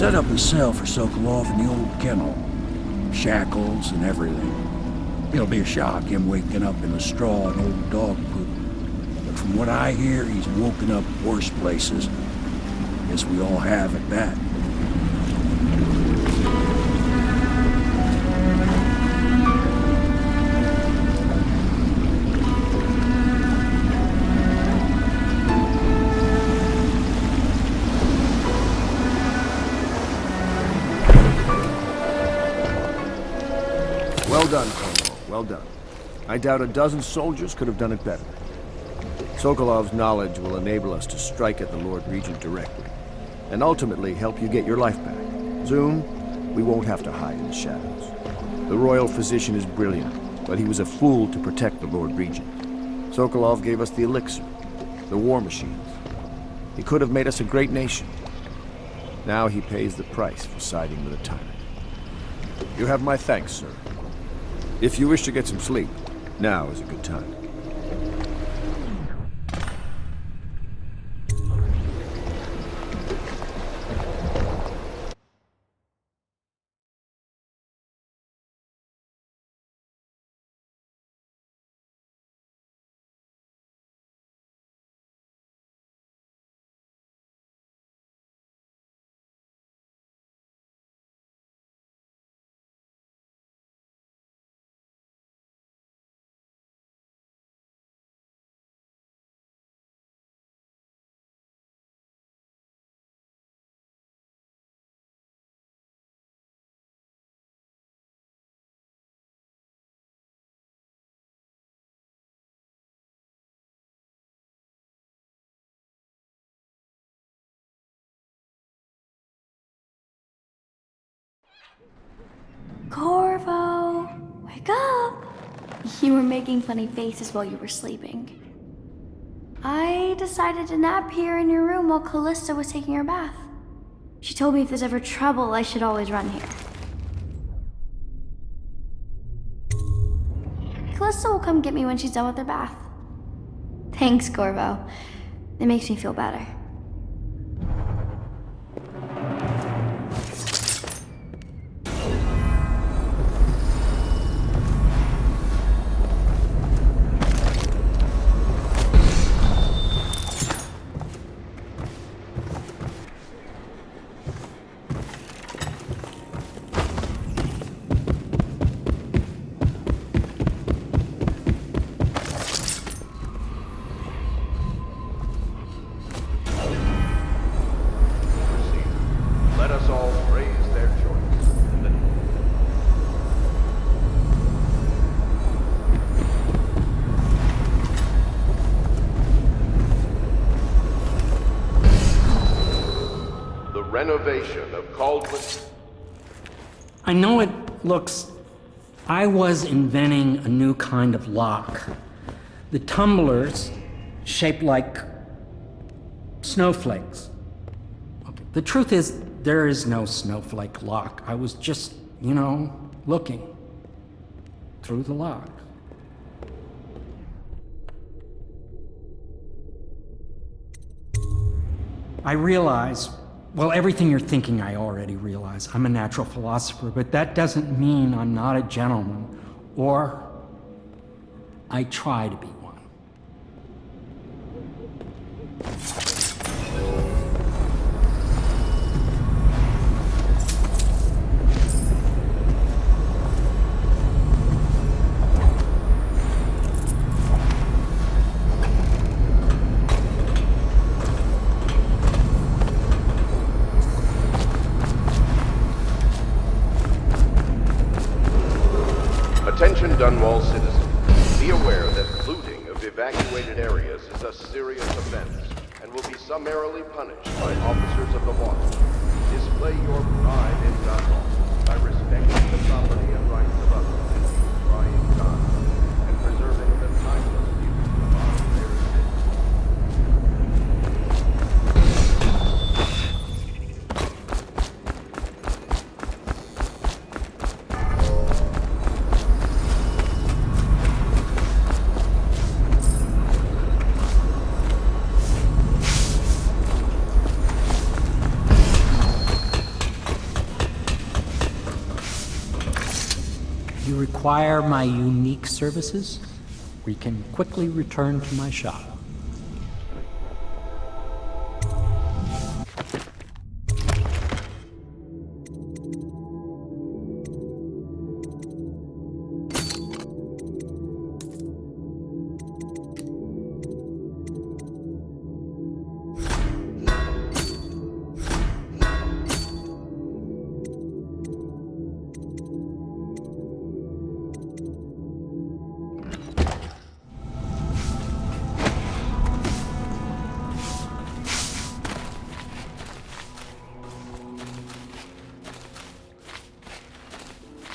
set up a cell for Sokolov in the old kennel. Shackles and everything. It'll be a shock, him waking up in a straw and old dog poop. But from what I hear, he's woken up worse places. Guess we all have at that. Well done, Colonel. Well done. I doubt a dozen soldiers could have done it better. Sokolov's knowledge will enable us to strike at the Lord Regent directly, and ultimately help you get your life back. Soon, we won't have to hide in the shadows. The royal physician is brilliant, but he was a fool to protect the Lord Regent. Sokolov gave us the elixir, the war machines. He could have made us a great nation. Now he pays the price for siding with a tyrant. You have my thanks, sir. If you wish to get some sleep, now is a good time. Corvo, wake up! You were making funny faces while you were sleeping. I decided to nap here in your room while Callista was taking her bath. She told me if there's ever trouble, I should always run here. Callista will come get me when she's done with her bath. Thanks, Corvo. It makes me feel better. Renovation of Cauldron. I know it looks... I was inventing a new kind of lock. The tumblers, shaped like snowflakes. Okay. The truth is, there is no snowflake lock. I was just, looking through the lock. I realize, well, everything you're thinking I already realize. I'm a natural philosopher, but that doesn't mean I'm not a gentleman, or I try to be one. Attention Dunwall citizens. Be aware that looting of evacuated areas is a serious offense and will be summarily punished by officers of the law. Display your pride in Dunwall by respecting the property and rights of others, trying God, and preserving the timeless beauty of our fair city. you require my unique services, we can quickly return to my shop.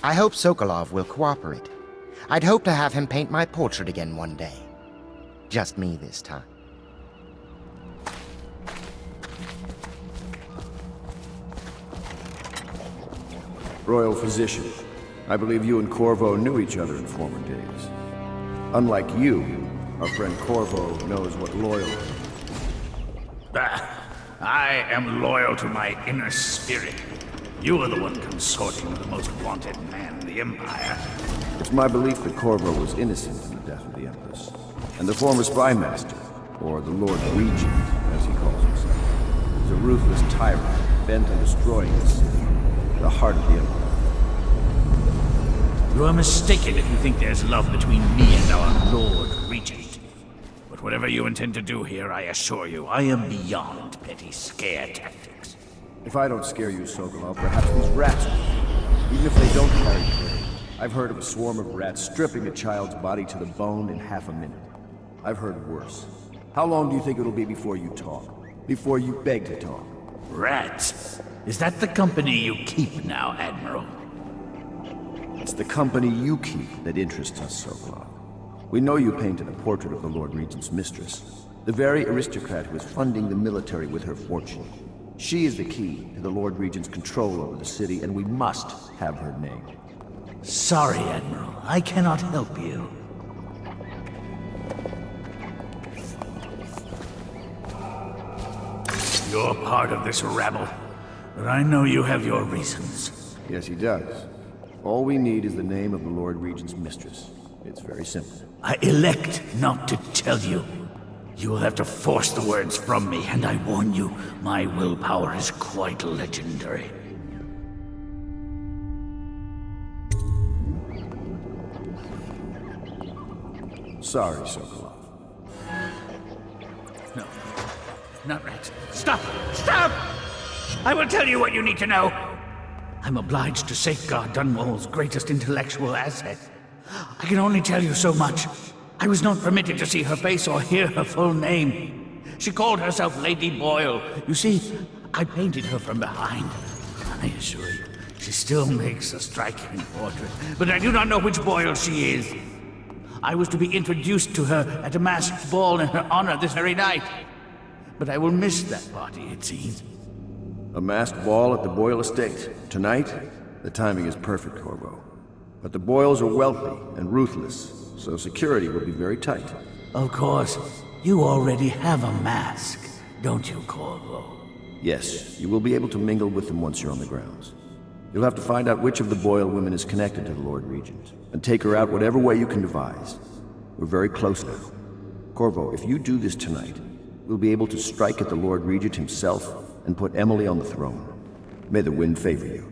I hope Sokolov will cooperate. I'd hope to have him paint my portrait again one day. Just me this time. Royal Physician, I believe you and Corvo knew each other in former days. Unlike you, our friend Corvo knows what loyalty is. I am loyal to my inner spirit. You are the one consorting with the most wanted man in the Empire. It's my belief that Corvo was innocent in the death of the Empress, and the former spy master, or the Lord Regent, as he calls himself, is a ruthless tyrant bent on destroying the city, the heart of the Empire. You are mistaken if you think there's love between me and our Lord Regent. But whatever you intend to do here, I assure you, I am beyond petty scare tactics. If I don't scare you, Sokolov, perhaps these rats will. Even if they don't carry prey. I've heard of a swarm of rats stripping a child's body to the bone in half a minute. I've heard worse. How long do you think it'll be before you talk? Before you beg to talk? Rats? Is that the company you keep now, Admiral? It's the company you keep that interests us, Sokolov. We know you painted a portrait of the Lord Regent's mistress, the very aristocrat who is funding the military with her fortune. She is the key to the Lord Regent's control over the city, and we must have her name. Sorry, Admiral. I cannot help you. You're part of this rabble, but I know you have your reasons. Yes, he does. All we need is the name of the Lord Regent's mistress. It's very simple. I elect not to tell you. You will have to force the words from me, and I warn you, my willpower is quite legendary. Sorry, Sokolov. No, not rats. Stop! Stop! I will tell you what you need to know. I'm obliged to safeguard Dunwall's greatest intellectual asset. I can only tell you so much. I was not permitted to see her face or hear her full name. She called herself Lady Boyle. You see, I painted her from behind. I assure you, she still makes a striking portrait, but I do not know which Boyle she is. I was to be introduced to her at a masked ball in her honor this very night. But I will miss that party, it seems. A masked ball at the Boyle estate. Tonight? The timing is perfect, Corvo. But the Boyles are wealthy and ruthless, so security will be very tight. Of course. You already have a mask, don't you, Corvo? Yes, you will be able to mingle with them once you're on the grounds. You'll have to find out which of the Boyle women is connected to the Lord Regent, and take her out whatever way you can devise. We're very close now. Corvo, if you do this tonight, we'll be able to strike at the Lord Regent himself and put Emily on the throne. May the wind favor you.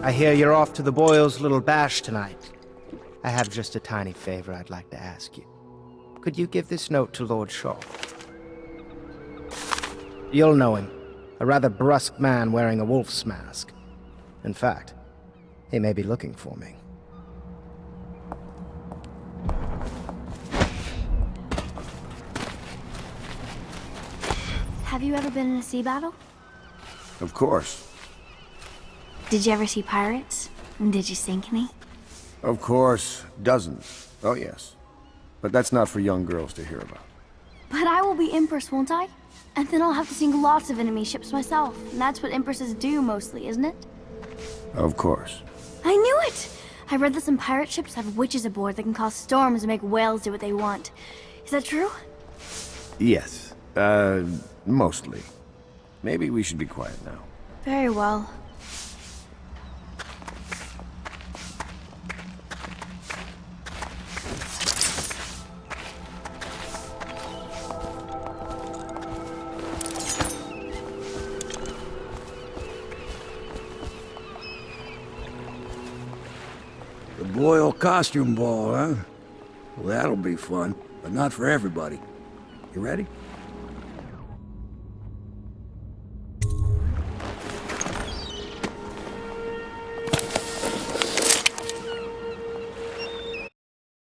I hear you're off to the Boyles' little bash tonight. I have just a tiny favor I'd like to ask you. Could you give this note to Lord Shaw? You'll know him. A rather brusque man wearing a wolf's mask. In fact, he may be looking for me. Have you ever been in a sea battle? Of course. Did you ever see pirates? And did you sink any? Of course. Dozens. Oh, yes. But that's not for young girls to hear about. But I will be Empress, won't I? And then I'll have to sink lots of enemy ships myself. And that's what Empresses do mostly, isn't it? Of course. I knew it! I read that some pirate ships have witches aboard that can cause storms and make whales do what they want. Is that true? Yes. Mostly. Maybe we should be quiet now. Very well. The Boyle costume ball, huh? Well, that'll be fun, but not for everybody. You ready?